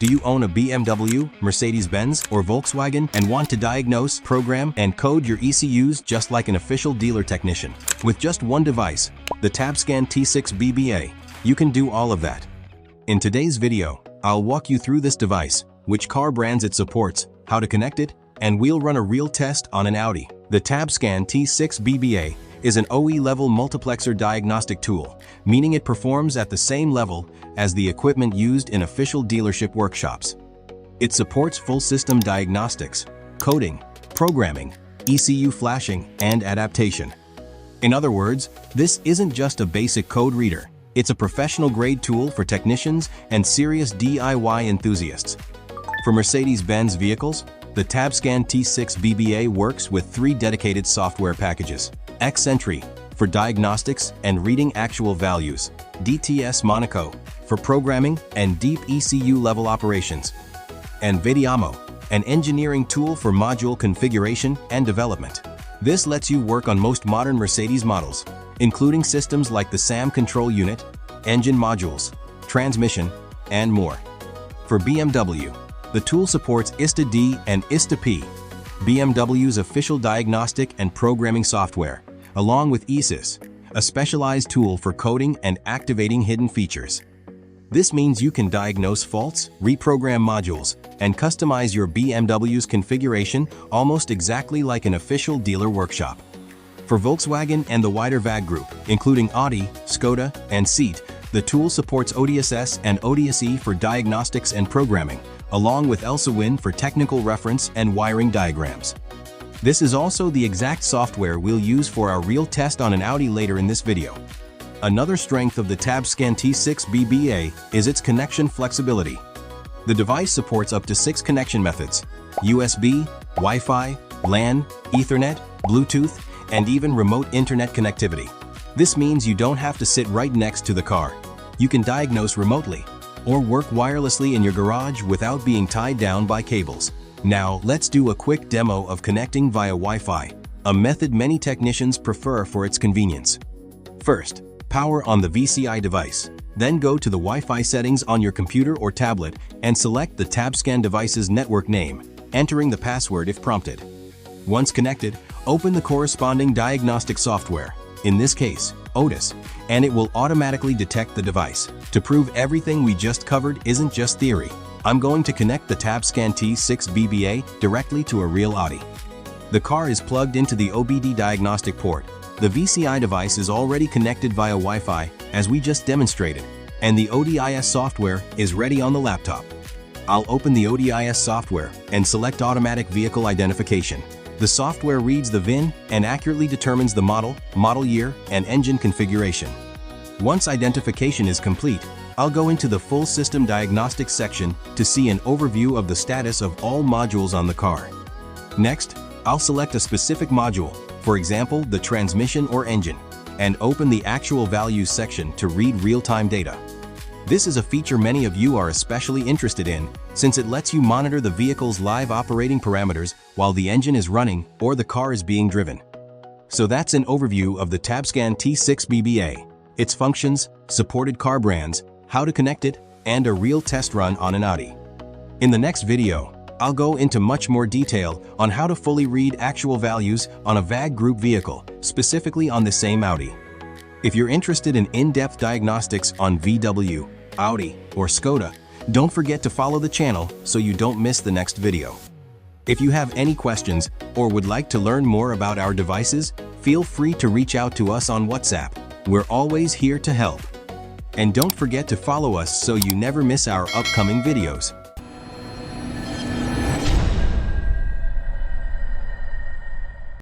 Do you own a BMW, Mercedes-Benz, or Volkswagen and want to diagnose, program, and code your ECUs just like an official dealer technician? With just one device, the TabScan T6BBA, you can do all of that. In today's video, I'll walk you through this device, which car brands it supports, how to connect it, and we'll run a real test on an Audi. The TabScan T6BBA is an OE-level multiplexer diagnostic tool, meaning it performs at the same level as the equipment used in official dealership workshops. It supports full system diagnostics, coding, programming, ECU flashing, and adaptation. In other words, this isn't just a basic code reader, it's a professional-grade tool for technicians and serious DIY enthusiasts. For Mercedes-Benz vehicles, the TabScan T6BBA works with 3 dedicated software packages: Xentry for diagnostics and reading actual values, DTS Monaco for programming and deep ECU level operations, and Vediamo, an engineering tool for module configuration and development. This lets you work on most modern Mercedes models, including systems like the SAM control unit, engine modules, transmission, and more. For BMW, the tool supports ISTA D and ISTA P, BMW's official diagnostic and programming software, along with ESYS, a specialized tool for coding and activating hidden features. This means you can diagnose faults, reprogram modules, and customize your BMW's configuration almost exactly like an official dealer workshop. For Volkswagen and the wider VAG group, including Audi, Skoda, and Seat, the tool supports ODIS and ODIS for diagnostics and programming, along with ELSAWIN for technical reference and wiring diagrams. This is also the exact software we'll use for our real test on an Audi later in this video. Another strength of the TabScan T6BBA is its connection flexibility. The device supports up to 6 connection methods: USB, Wi-Fi, LAN, Ethernet, Bluetooth, and even remote internet connectivity. This means you don't have to sit right next to the car. You can diagnose remotely or work wirelessly in your garage without being tied down by cables. Now, let's do a quick demo of connecting via Wi-Fi, a method many technicians prefer for its convenience. First, power on the VCI device. Then go to the Wi-Fi settings on your computer or tablet and select the TabScan device's network name, entering the password if prompted. Once connected, open the corresponding diagnostic software, in this case, ODIS, and it will automatically detect the device. To prove everything we just covered isn't just theory, I'm going to connect the TabScan T6BBA directly to a real Audi. The car is plugged into the OBD diagnostic port. The VCI device is already connected via Wi-Fi, as we just demonstrated, and the ODIS software is ready on the laptop. I'll open the ODIS software and select Automatic Vehicle Identification. The software reads the VIN and accurately determines the model, model year, and engine configuration. Once identification is complete, I'll go into the Full System Diagnostics section to see an overview of the status of all modules on the car. Next, I'll select a specific module, for example the transmission or engine, and open the Actual Values section to read real-time data. This is a feature many of you are especially interested in, since it lets you monitor the vehicle's live operating parameters while the engine is running or the car is being driven. So that's an overview of the TabScan T6BBA, its functions, supported car brands, how to connect it, and a real test run on an Audi. In the next video, I'll go into much more detail on how to fully read actual values on a VAG group vehicle, specifically on the same Audi. If you're interested in in-depth diagnostics on VW, Audi, or Skoda, don't forget to follow the channel so you don't miss the next video. If you have any questions or would like to learn more about our devices, feel free to reach out to us on WhatsApp. We're always here to help. And don't forget to follow us so you never miss our upcoming videos.